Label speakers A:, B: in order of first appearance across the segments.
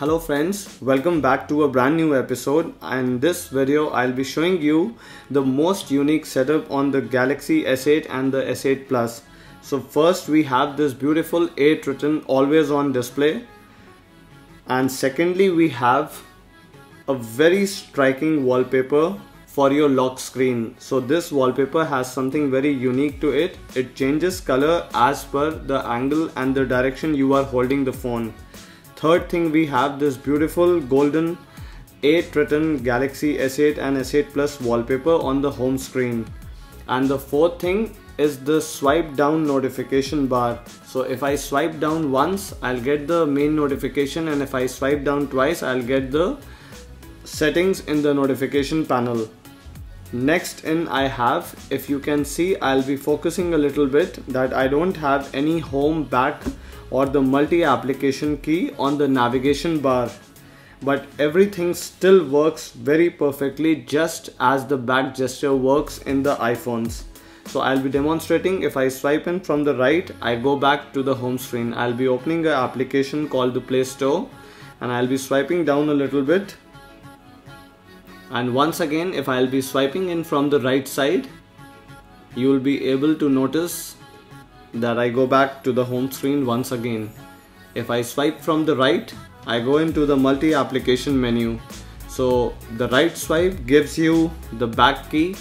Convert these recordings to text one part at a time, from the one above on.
A: Hello friends, welcome back to a brand new episode. And in this video I'll be showing you the most unique setup on the Galaxy S8 and the S8 Plus. So first we have this beautiful 8 written always on display, and secondly we have a very striking wallpaper for your lock screen. So this wallpaper has something very unique to it. It changes color as per the angle and the direction you are holding the phone. Third thing, we have this beautiful golden 8 written Galaxy S8 and S8 Plus wallpaper on the home screen. And the fourth thing is the swipe down notification bar. So if I swipe down once, I'll get the main notification, and if I swipe down twice, I'll get the settings in the notification panel. Next in I have, if you can see, I'll be focusing a little bit that I don't have any home, back or the multi-application key on the navigation bar, but everything still works very perfectly just as the back gesture works in the iPhones. So I'll be demonstrating. If I swipe in from the right, I go back to the home screen. I'll be opening an application called the Play Store, and I'll be swiping down a little bit. And once again, if I'll be swiping in from the right side, you will be able to notice that I go back to the home screen once again. If I swipe from the right, I go into the multi-application menu. So the right swipe gives you the back key,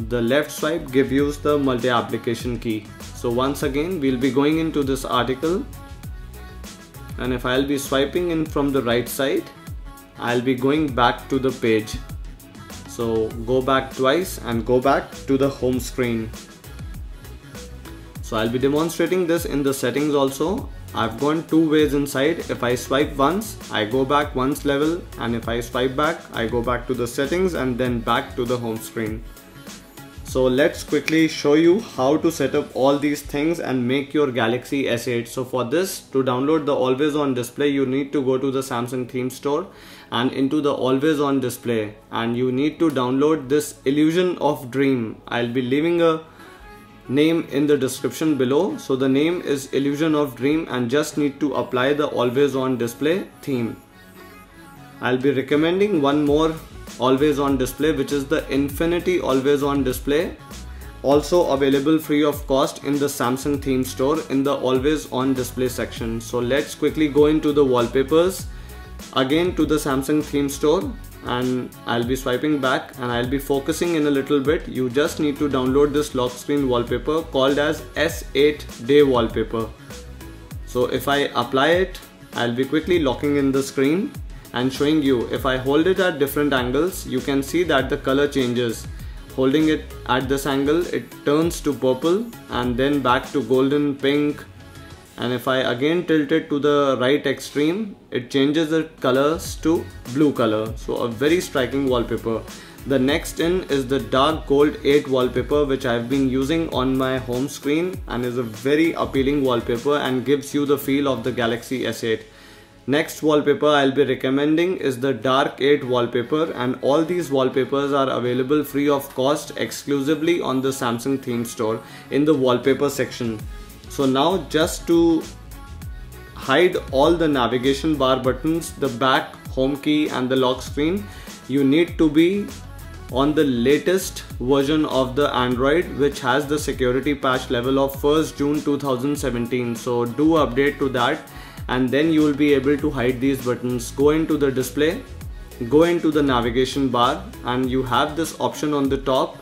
A: the left swipe gives you the multi-application key. So once again, we'll be going into this article, and if I'll be swiping in from the right side, I'll be going back to the page. So go back twice and go back to the home screen. So I'll be demonstrating this in the settings also. I've gone two ways inside. If I swipe once, I go back once level, and if I swipe back, I go back to the settings and then back to the home screen. So let's quickly show you how to set up all these things and make your Galaxy S8. So for this, to download the always on display, you need to go to the Samsung theme store and into the always on display, and you need to download this Illusion of Dream. I'll be leaving a name in the description below. So the name is Illusion of Dream, and just need to apply the always on display theme. I'll be recommending one more always on display, which is the Infinity always on display, also available free of cost in the Samsung theme store in the always on display section. So let's quickly go into the wallpapers, again to the Samsung theme store, and I'll be swiping back and I'll be focusing in a little bit. You just need to download this lock screen wallpaper called as S8 Day Wallpaper. So if I apply it, I'll be quickly locking in the screen and showing you. If I hold it at different angles, you can see that the color changes. Holding it at this angle, it turns to purple and then back to golden pink. And if I again tilt it to the right extreme, it changes the colors to blue color. So a very striking wallpaper. The next in is the dark gold 8 wallpaper, which I've been using on my home screen, and is a very appealing wallpaper and gives you the feel of the Galaxy S8. Next wallpaper I'll be recommending is the dark 8 wallpaper, and all these wallpapers are available free of cost exclusively on the Samsung theme store in the wallpaper section. So now, just to hide all the navigation bar buttons, the back, home key and the lock screen, you need to be on the latest version of the Android, which has the security patch level of 1st June 2017. So do update to that, and then you will be able to hide these buttons. Go into the display, go into the navigation bar, and you have this option on the top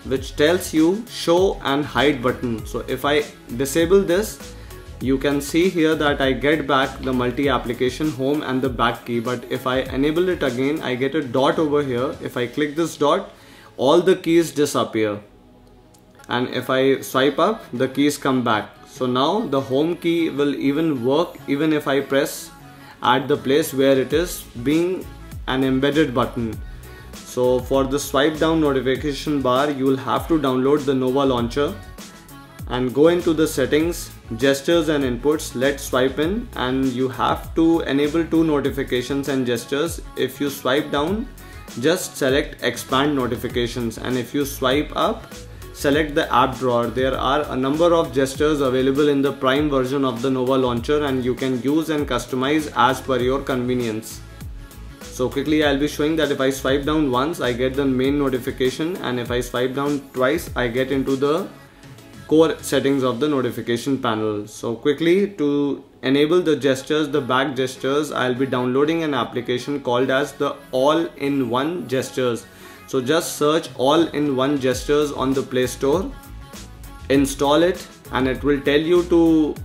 A: which tells you show and hide button. So if I disable this, you can see here that I get back the multi-application home and the back key, but if I enable it again, I get a dot over here. If I click this dot, all the keys disappear, and if I swipe up, the keys come back. So now the home key will even work even if I press at the place where it is, being an embedded button. So for the swipe down notification bar, you will have to download the Nova launcher and go into the settings, gestures and inputs. Let's swipe in, and you have to enable two notifications and gestures. If you swipe down, just select expand notifications, and if you swipe up, select the app drawer. There are a number of gestures available in the Prime version of the Nova launcher, and you can use and customize as per your convenience. So quickly I'll be showing that if I swipe down once, I get the main notification, and if I swipe down twice, I get into the core settings of the notification panel. So quickly, to enable the gestures, the back gestures, I'll be downloading an application called as the All-in-One Gestures. So just search All-in-One Gestures on the Play Store, install it, and it will tell you to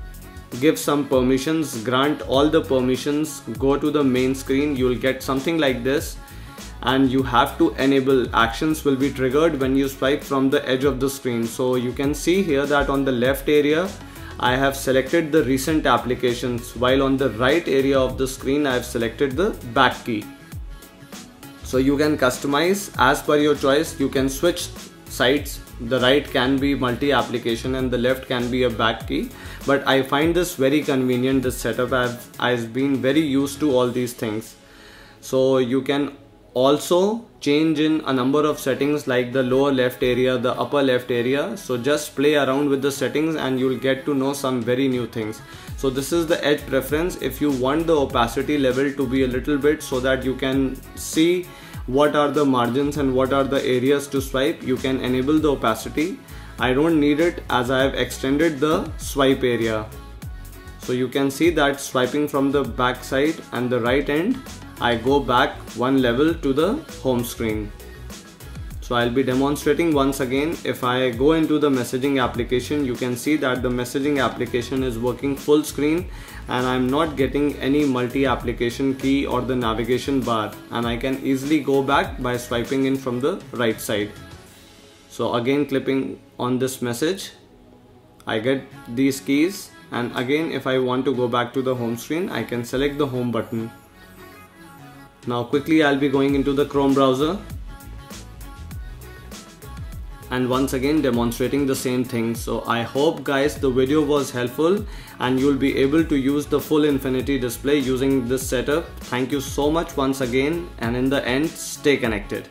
A: give some permissions, grant all the permissions, go to the main screen. You will get something like this, and you have to enable. Actions will be triggered when you swipe from the edge of the screen. So you can see here that on the left area I have selected the recent applications, while on the right area of the screen I have selected the back key. So you can customize as per your choice. You can switch sides. The right can be multi-application and the left can be a back key, but I find this very convenient, this setup. I've been very used to all these things. So you can also change in a number of settings like the lower left area, the upper left area. So just play around with the settings and you'll get to know some very new things. So this is the edge preference. If you want the opacity level to be a little bit so that you can see what are the margins and what are the areas to swipe, you can enable the opacity. I don't need it as I have extended the swipe area. So you can see that swiping from the back side and the right end, I go back one level to the home screen. So I'll be demonstrating once again. If I go into the messaging application, you can see that the messaging application is working full screen and I'm not getting any multi-application key or the navigation bar, and I can easily go back by swiping in from the right side. So again, clicking on this message, I get these keys, and again if I want to go back to the home screen, I can select the home button. Now quickly I'll be going into the Chrome browser and once again demonstrating the same thing. So I hope guys the video was helpful and you'll be able to use the full infinity display using this setup. Thank you so much once again, and in the end, stay connected.